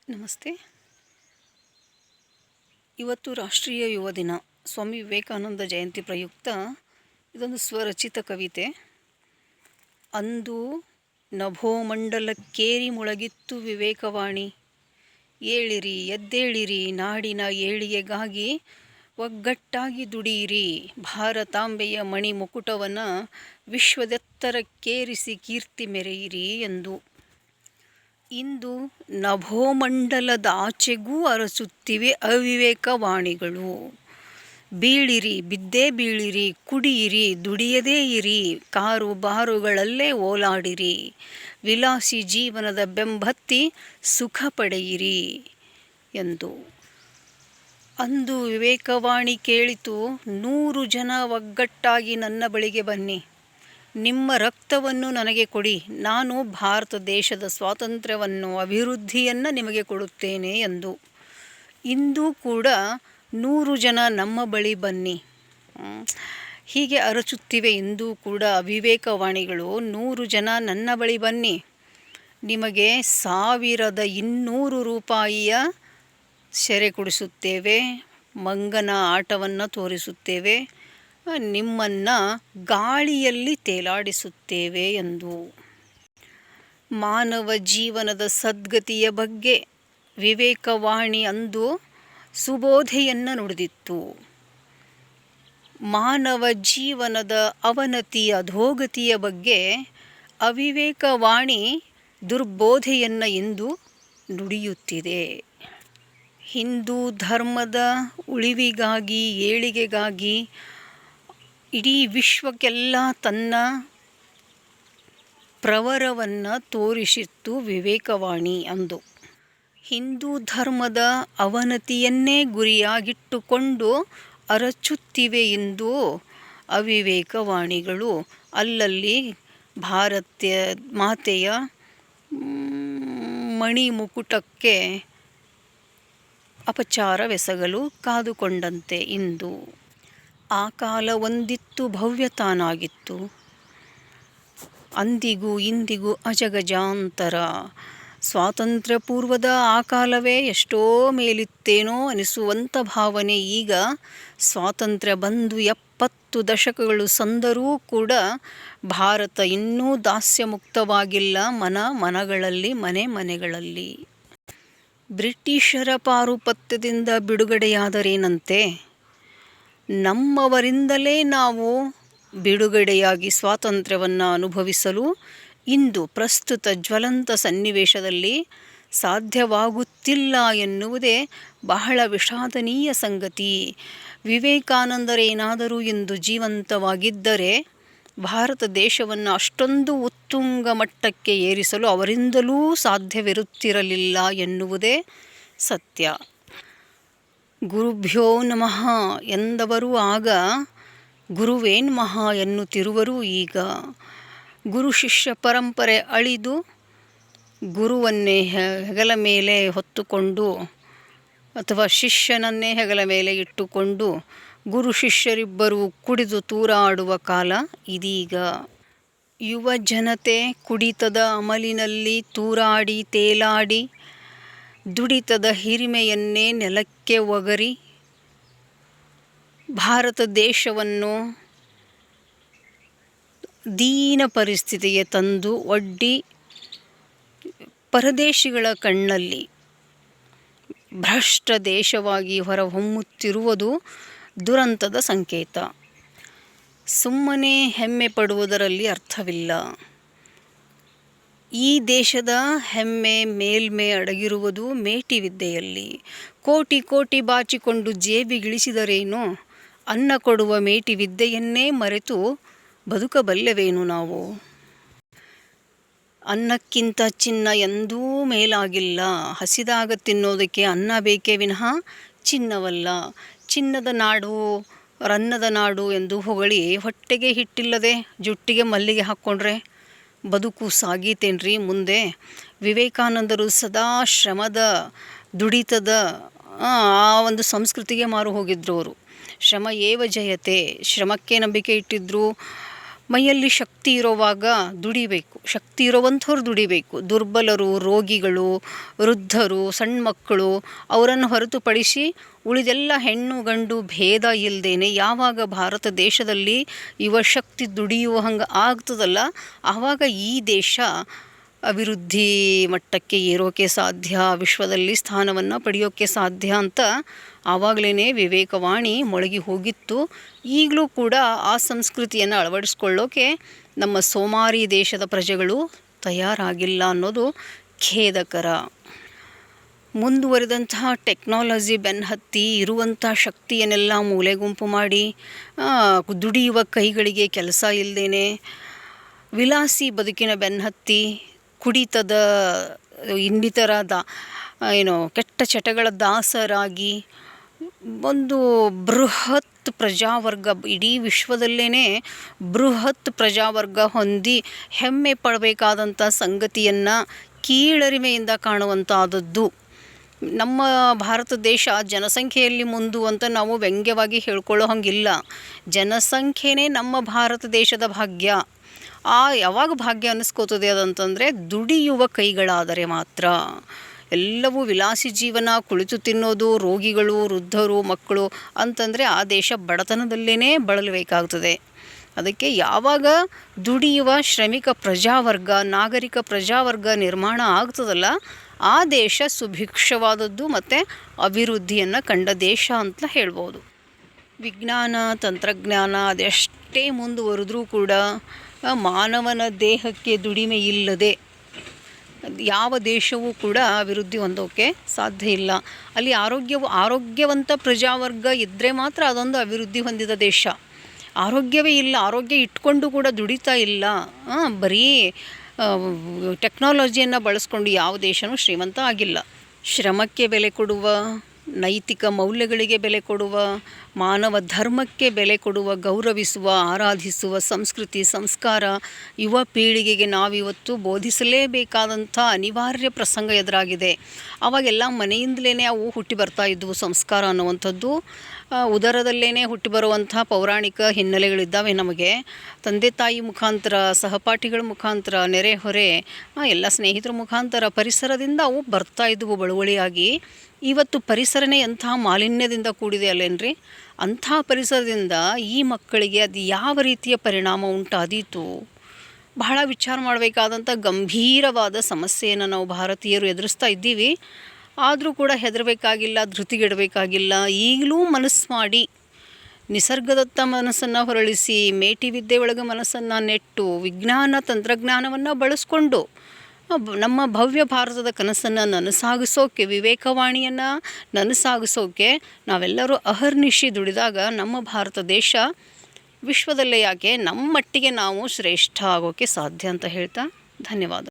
ನಮಸ್ತೆ. ಇವತ್ತು ರಾಷ್ಟ್ರೀಯ ಯುವ ದಿನ. ಸ್ವಾಮಿ ವಿವೇಕಾನಂದ ಜಯಂತಿ ಪ್ರಯುಕ್ತ ಇದೊಂದು ಸ್ವರಚಿತ ಕವಿತೆ. ಅಂದು ನಭೋಮಂಡಲಕ್ಕೇರಿ ಮೊಳಗಿತ್ತು ವಿವೇಕವಾಣಿ. ಏಳಿರಿ ಎದ್ದೇಳಿರಿ ನಾಡಿನ ಏಳಿಗೆಗಾಗಿ ಒಗ್ಗಟ್ಟಾಗಿ ದುಡಿಯಿರಿ. ಭಾರತಾಂಬೆಯ ಮಣಿ ಮುಕುಟವನ್ನು ವಿಶ್ವದೆತ್ತರಕ್ಕೇರಿಸಿ ಕೀರ್ತಿ ಮೆರೆಯಿರಿ ಎಂದು. ಇಂದು ನಭೋಮಂಡಲದಾಚೆಗೂ ಅರಚುತ್ತಿವೆ ಅವಿವೇಕವಾಣಿಗಳು. ಬೀಳಿರಿ ಬಿದ್ದೇ ಬೀಳಿರಿ, ಕುಡಿಯಿರಿ ದುಡಿಯದೇ ಇರಿ, ಕಾರು ಬಾರುಗಳಲ್ಲೇ ಓಲಾಡಿರಿ, ವಿಲಾಸಿ ಜೀವನದ ಬೆಂಬತ್ತಿ ಸುಖ ಪಡೆಯಿರಿ ಎಂದು. ಅಂದು ವಿವೇಕವಾಣಿ ಕೇಳಿತು, 100 ಜನ ಒಗ್ಗಟ್ಟಾಗಿ ನನ್ನ ಬಳಿಗೆ ಬನ್ನಿ, ನಿಮ್ಮ ರಕ್ತವನ್ನು ನನಗೆ ಕೊಡಿ, ನಾನು ಭಾರತ ದೇಶದ ಸ್ವಾತಂತ್ರ್ಯವನ್ನು ಅಭಿವೃದ್ಧಿಯನ್ನು ನಿಮಗೆ ಕೊಡುತ್ತೇನೆ ಎಂದು. ಇಂದು ಕೂಡ 100 ಜನ ನಮ್ಮ ಬಳಿ ಬನ್ನಿ ಹೀಗೆ ಅರಚುತ್ತಿವೆ ಇಂದು ಕೂಡ ಅವಿವೇಕವಾಣಿಗಳು. 100 ಜನ ನನ್ನ ಬಳಿ ಬನ್ನಿ, ನಿಮಗೆ 1200 ರೂಪಾಯಿಯ ಸೆರೆ ಕೊಡಿಸುತ್ತೇವೆ, ಮಂಗನ ಆಟವನ್ನು ತೋರಿಸುತ್ತೇವೆ, ನಿಮ್ಮನ್ನು ಗಾಳಿಯಲ್ಲಿ ತೇಲಾಡಿಸುತ್ತೇವೆ ಎಂದು. ಮಾನವ ಜೀವನದ ಸದ್ಗತಿಯ ಬಗ್ಗೆ ವಿವೇಕವಾಣಿ ಅಂದು ಸುಬೋಧೆಯನ್ನು ನುಡಿದಿತ್ತು. ಮಾನವ ಜೀವನದ ಅವನತಿ ಅಧೋಗತಿಯ ಬಗ್ಗೆ ಅವಿವೇಕವಾಣಿ ದುರ್ಬೋಧೆಯನ್ನು ಇಂದು ನುಡಿಯುತ್ತಿದೆ. ಹಿಂದೂ ಧರ್ಮದ ಉಳಿವಿಗಾಗಿ ಏಳಿಗೆಗಾಗಿ ಇಡೀ ವಿಶ್ವಕ್ಕೆಲ್ಲ ತನ್ನ ಪ್ರವರವನ್ನು ತೋರಿಸಿತ್ತು ವಿವೇಕವಾಣಿ ಅಂದು. ಹಿಂದೂ ಧರ್ಮದ ಅವನತಿಯನ್ನೇ ಗುರಿಯಾಗಿಟ್ಟುಕೊಂಡು ಅರಚುತ್ತಿವೆ ಇಂದು ಅವಿವೇಕವಾಣಿಗಳು. ಅಲ್ಲಲ್ಲಿ ಭಾರತ ಮಾತೆಯ ಮಣಿ ಮುಕುಟಕ್ಕೆ ಅಪಚಾರವೆಸಗಲು ಕಾದುಕೊಂಡಂತೆ ಇಂದು. ಆ ಕಾಲ ಒಂದಿತ್ತು ಭವ್ಯತಾನಾಗಿತ್ತು, ಅಂದಿಗೂ ಇಂದಿಗೂ ಅಜಗಜಾಂತರ. ಸ್ವಾತಂತ್ರ್ಯ ಪೂರ್ವದ ಆ ಕಾಲವೇ ಎಷ್ಟೋ ಮೇಲಿತ್ತೇನೋ ಅನಿಸುವಂಥ ಭಾವನೆ ಈಗ. ಸ್ವಾತಂತ್ರ್ಯ ಬಂದು 70 ದಶಕಗಳು ಸಂದರೂ ಕೂಡ ಭಾರತ ಇನ್ನೂ ದಾಸ್ಯಮುಕ್ತವಾಗಿಲ್ಲ ಮನಗಳಲ್ಲಿ ಮನೆ ಮನೆಗಳಲ್ಲಿ. ಬ್ರಿಟಿಷರ ಪಾರುಪತ್ಯದಿಂದ ಬಿಡುಗಡೆಯಾದರೇನಂತೆ, ನಮ್ಮವರಿಂದಲೇ ನಾವು ಬಿಡುಗಡೆಯಾಗಿ ಸ್ವಾತಂತ್ರ್ಯವನ್ನು ಅನುಭವಿಸಲು ಇಂದು ಪ್ರಸ್ತುತ ಜ್ವಲಂತ ಸನ್ನಿವೇಶದಲ್ಲಿ ಸಾಧ್ಯವಾಗುತ್ತಿಲ್ಲ ಎನ್ನುವುದೇ ಬಹಳ ವಿಷಾದನೀಯ ಸಂಗತಿ. ವಿವೇಕಾನಂದರೇನಾದರೂ ಇಂದು ಜೀವಂತವಾಗಿದ್ದರೆ ಭಾರತ ದೇಶವನ್ನು ಅಷ್ಟೊಂದು ಉತ್ತುಂಗ ಮಟ್ಟಕ್ಕೆ ಏರಿಸಲು ಅವರಿಂದಲೂ ಸಾಧ್ಯವಿರುತ್ತಿರಲಿಲ್ಲ ಎನ್ನುವುದೇ ಸತ್ಯ. ಗುರುಭ್ಯೋ ನಮಃ ಎಂದವರು ಆಗ, ಗುರುವೇನ್ಮಃ ಎನ್ನುತ್ತಿರುವರು ಈಗ. ಗುರು ಶಿಷ್ಯ ಪರಂಪರೆ ಅಳಿದು ಗುರುವನ್ನೇ ಹೆಗಲ ಮೇಲೆ ಹೊತ್ತುಕೊಂಡು ಅಥವಾ ಶಿಷ್ಯನನ್ನೇ ಹೆಗಲ ಮೇಲೆ ಇಟ್ಟುಕೊಂಡು ಗುರು ಶಿಷ್ಯರಿಬ್ಬರೂ ಕುಡಿದು ತೂರಾಡುವ ಕಾಲ ಇದೀಗ. ಯುವ ಜನತೆ ಕುಡಿತದ ಅಮಲಿನಲ್ಲಿ ತೂರಾಡಿ ತೇಲಾಡಿ ದುಡಿತದ ಹಿರಿಮೆಯನ್ನೇ ನೆಲಕ್ಕೆ ಒಗರಿ ಭಾರತ ದೇಶವನ್ನು ದೀನ ಪರಿಸ್ಥಿತಿಗೆ ತಂದು ಒಡ್ಡಿ ಪರದೇಶಿಗಳ ಕಣ್ಣಲ್ಲಿ ಭ್ರಷ್ಟ ದೇಶವಾಗಿ ಹೊರಹೊಮ್ಮುತ್ತಿರುವುದು ದುರಂತದ ಸಂಕೇತ. ಸುಮ್ಮನೆ ಹೆಮ್ಮೆ ಪಡುವುದರಲ್ಲಿ ಅರ್ಥವಿಲ್ಲ. ಈ ದೇಶದ ಹೆಮ್ಮೆ ಮೇಲ್ಮೆ ಅಡಗಿರುವುದು ಮೇಟಿ ವಿದ್ಯೆಯಲ್ಲಿ. ಕೋಟಿ ಕೋಟಿ ಬಾಚಿಕೊಂಡು ಜೇಬಿಗಿಳಿಸಿದರೇನು, ಅನ್ನ ಕೊಡುವ ಮೇಟಿ ವಿದ್ಯೆಯನ್ನೇ ಮರೆತು ಬದುಕಬಲ್ಲೆವೇನು ನಾವು? ಅನ್ನಕ್ಕಿಂತ ಚಿನ್ನ ಎಂದೂ ಮೇಲಾಗಿಲ್ಲ. ಹಸಿದಾಗ ತಿನ್ನೋದಕ್ಕೆ ಅನ್ನ ಬೇಕೇ ವಿನಃ ಚಿನ್ನವಲ್ಲ. ಚಿನ್ನದ ನಾಡು ರನ್ನದ ನಾಡು ಎಂದು ಹೊಗಳಿ ಹೊಟ್ಟೆಗೆ ಹಿಟ್ಟಿಲ್ಲದೆ ಜುಟ್ಟಿಗೆ ಮಲ್ಲಿಗೆ ಹಾಕ್ಕೊಂಡ್ರೆ ಬದುಕು ಸಾಗೀತೇನ್ರಿ ಮುಂದೆ? ವಿವೇಕಾನಂದರು ಸದಾ ಶ್ರಮದ ದುಡಿತದ ಆ ಒಂದು ಸಂಸ್ಕೃತಿಗೆ ಮಾರು ಹೋಗಿದ್ರು ಅವರು. ಶ್ರಮ ಏವ ಜಯತೆ, ಶ್ರಮಕ್ಕೆ ನಂಬಿಕೆ ಇಟ್ಟಿದ್ರು. ಮೈಯಲ್ಲಿ ಶಕ್ತಿ ಇರೋವಾಗ ದುಡಿಬೇಕು, ಶಕ್ತಿ ಇರೋವಂಥವ್ರು ದುಡಿಬೇಕು. ದುರ್ಬಲರು, ರೋಗಿಗಳು, ವೃದ್ಧರು, ಸಣ್ಣ ಮಕ್ಕಳು ಅವರನ್ನು ಹೊರತುಪಡಿಸಿ ಉಳಿದೆಲ್ಲ ಹೆಣ್ಣು ಗಂಡು ಭೇದ ಇಲ್ಲದೇನೆ ಯಾವಾಗ ಭಾರತ ದೇಶದಲ್ಲಿ ಯುವಶಕ್ತಿ ದುಡಿಯುವ ಹಂಗೆ ಆಗ್ತದಲ್ಲ, ಆವಾಗ ಈ ದೇಶ ಅಭಿವೃದ್ಧಿ ಮಟ್ಟಕ್ಕೆ ಏರೋಕ್ಕೆ ಸಾಧ್ಯ, ವಿಶ್ವದಲ್ಲಿ ಸ್ಥಾನವನ್ನು ಪಡೆಯೋಕ್ಕೆ ಸಾಧ್ಯ ಅಂತ ಆವಾಗಲೇ ವಿವೇಕವಾಣಿ ಮೊಳಗಿ ಹೋಗಿತ್ತು. ಈಗಲೂ ಕೂಡ ಆ ಸಂಸ್ಕೃತಿಯನ್ನು ಅಳವಡಿಸ್ಕೊಳ್ಳೋಕೆ ನಮ್ಮ ಸೋಮಾರಿ ದೇಶದ ಪ್ರಜೆಗಳು ತಯಾರಾಗಿಲ್ಲ ಅನ್ನೋದು ಖೇದಕರ. ಮುಂದುವರೆದಂತಹ ಟೆಕ್ನಾಲಜಿ ಬೆನ್ನಹತ್ತಿ ಇರುವಂಥ ಶಕ್ತಿಯನ್ನೆಲ್ಲ ಮೂಲೆಗುಂಪು ಮಾಡಿ ದುಡಿಯುವ ಕೈಗಳಿಗೆ ಕೆಲಸ ಇಲ್ಲದೇನೆ ವಿಲಾಸಿ ಬದುಕಿನ ಬೆನ್ನಹತ್ತಿ ಕುಡಿತದ ಇನ್ನಿತರ ಕೆಟ್ಟ ಚಟಗಳ ದಾಸರಾಗಿ ಒಂದು ಬೃಹತ್ ಪ್ರಜಾವರ್ಗ, ಇಡೀ ವಿಶ್ವದಲ್ಲೇ ಬೃಹತ್ ಪ್ರಜಾವರ್ಗ ಹೊಂದಿ ಹೆಮ್ಮೆ ಪಡಬೇಕಾದಂಥ ಸಂಗತಿಯನ್ನು ಕೀಳರಿಮೆಯಿಂದ ಕಾಣುವಂಥದ್ದು. ನಮ್ಮ ಭಾರತ ದೇಶ ಜನಸಂಖ್ಯೆಯಲ್ಲಿ ಮುಂದು ಅಂತ ನಾವು ವ್ಯಂಗ್ಯವಾಗಿ ಹೇಳ್ಕೊಳ್ಳೋ ಹಂಗಿಲ್ಲ. ಜನಸಂಖ್ಯೆನೇ ನಮ್ಮ ಭಾರತ ದೇಶದ ಭಾಗ್ಯ. ಯಾವಾಗ ಭಾಗ್ಯ ಅನ್ನಿಸ್ಕೋತದೆ ಅದಂತಂದರೆ ದುಡಿಯುವ ಕೈಗಳಾದರೆ ಮಾತ್ರ. ಎಲ್ಲವೂ ವಿಲಾಸಿ ಜೀವನ, ಕುಳಿತು ತಿನ್ನೋದು, ರೋಗಿಗಳು, ವೃದ್ಧರು, ಮಕ್ಕಳು ಅಂತಂದರೆ ಆ ದೇಶ ಬಡತನದಲ್ಲೇ ಬಳಲಬೇಕಾಗ್ತದೆ. ಅದಕ್ಕೆ ಯಾವಾಗ ದುಡಿಯುವ ಶ್ರಮಿಕ ಪ್ರಜಾವರ್ಗ, ನಾಗರಿಕ ಪ್ರಜಾವರ್ಗ ನಿರ್ಮಾಣ ಆಗ್ತದಲ್ಲ, ಆ ದೇಶ ಸುಭಿಕ್ಷವಾದದ್ದು ಮತ್ತು ಅಭಿವೃದ್ಧಿಯನ್ನು ಕಂಡ ದೇಶ ಅಂತ ಹೇಳ್ಬೋದು. ವಿಜ್ಞಾನ ತಂತ್ರಜ್ಞಾನ ಅದೆಷ್ಟೇ ಮುಂದುವರೆದ್ರೂ ಕೂಡ ಮಾನವನ ದೇಹಕ್ಕೆ ದುಡಿಮೆ ಇಲ್ಲದೆ ಯಾವ ದೇಶವೂ ಕೂಡ ಅಭಿವೃದ್ಧಿ ಹೊಂದೋಕ್ಕೆ ಸಾಧ್ಯ ಇಲ್ಲ. ಅಲ್ಲಿ ಆರೋಗ್ಯವಂತ ಪ್ರಜಾವರ್ಗ ಇದ್ದರೆ ಮಾತ್ರ ಅದೊಂದು ಅಭಿವೃದ್ಧಿ ಹೊಂದಿದ ದೇಶ. ಆರೋಗ್ಯವೇ ಇಲ್ಲ, ಆರೋಗ್ಯ ಇಟ್ಕೊಂಡು ಕೂಡ ದುಡಿತಾ ಇಲ್ಲ, ಬರೀ ಟೆಕ್ನಾಲಜಿಯನ್ನು ಬಳಸ್ಕೊಂಡು ಯಾವ ದೇಶನೂ ಶ್ರೀಮಂತ ಆಗಿಲ್ಲ. ಶ್ರಮಕ್ಕೆ ಬೆಲೆ ಕೊಡುವ, ನೈತಿಕ ಮೌಲ್ಯಗಳಿಗೆ ಬೆಲೆ ಕೊಡುವ, ಮಾನವ ಧರ್ಮಕ್ಕೆ ಬೆಲೆ ಕೊಡುವ, ಗೌರವಿಸುವ, ಆರಾಧಿಸುವ ಸಂಸ್ಕೃತಿ ಸಂಸ್ಕಾರ ಯುವ ಪೀಳಿಗೆಗೆ ನಾವಿವತ್ತು ಬೋಧಿಸಲೇಬೇಕಾದಂಥ ಅನಿವಾರ್ಯ ಪ್ರಸಂಗ ಎದುರಾಗಿದೆ. ಆವಾಗೆಲ್ಲ ಮನೆಯಿಂದಲೇ ಅವು ಹುಟ್ಟಿ ಬರ್ತಾ ಇದ್ದವು. ಸಂಸ್ಕಾರ ಅನ್ನುವಂಥದ್ದು ಉದರದಲ್ಲೇ ಹುಟ್ಟಿ ಬರುವಂಥ ಪೌರಾಣಿಕ ಹಿನ್ನೆಲೆಗಳಿದ್ದಾವೆ. ನಮಗೆ ತಂದೆ ತಾಯಿ ಮುಖಾಂತರ, ಸಹಪಾಠಿಗಳ ಮುಖಾಂತರ, ನೆರೆಹೊರೆ ಎಲ್ಲ ಸ್ನೇಹಿತರ ಮುಖಾಂತರ ಪರಿಸರದಿಂದ ಅವು ಬರ್ತಾ ಇದ್ದವು ಬಳುವಳಿಯಾಗಿ. ಇವತ್ತು ಪರಿಸರನೇ ಎಂಥ ಮಾಲಿನ್ಯದಿಂದ ಕೂಡಿದೆ ಅಲ್ಲೇನ್ರಿ. ಅಂಥ ಪರಿಸರದಿಂದ ಈ ಮಕ್ಕಳಿಗೆ ಅದು ಯಾವ ರೀತಿಯ ಪರಿಣಾಮ ಉಂಟಾದೀತು, ಬಹಳ ವಿಚಾರ ಮಾಡಬೇಕಾದಂಥ ಗಂಭೀರವಾದ ಸಮಸ್ಯೆಯನ್ನು ನಾವು ಭಾರತೀಯರು ಎದುರಿಸ್ತಾ ಇದ್ದೀವಿ. ಆದರೂ ಕೂಡ ಹೆದರಬೇಕಾಗಿಲ್ಲ, ಧೃತಿಗೆಡಬೇಕಾಗಿಲ್ಲ. ಈಗಲೂ ಮನಸ್ಸು ಮಾಡಿ ನಿಸರ್ಗದತ್ತ ಮನಸ್ಸನ್ನು ಹೊರಳಿಸಿ, ಮೇಟಿ ವಿದ್ಯೆ ಒಳಗೆ ಮನಸ್ಸನ್ನು ನೆಟ್ಟು, ವಿಜ್ಞಾನ ತಂತ್ರಜ್ಞಾನವನ್ನು ಬಳಸ್ಕೊಂಡು ನಮ್ಮ ಭವ್ಯ ಭಾರತದ ಕನಸನ್ನು ನನಸಾಗಿಸೋಕೆ, ವಿವೇಕವಾಣಿಯನ್ನು ನನಸಾಗಿಸೋಕೆ ನಾವೆಲ್ಲರೂ ಅಹರ್ನಿಶಿ ದುಡಿದಾಗ ನಮ್ಮ ಭಾರತ ದೇಶ ವಿಶ್ವದಲ್ಲೇ ಯಾಕೆ ನಮ್ಮ ಮಟ್ಟಿಗೆ ನಾವು ಶ್ರೇಷ್ಠ ಆಗೋಕ್ಕೆ ಸಾಧ್ಯ ಅಂತ ಹೇಳ್ತಾ ಧನ್ಯವಾದ.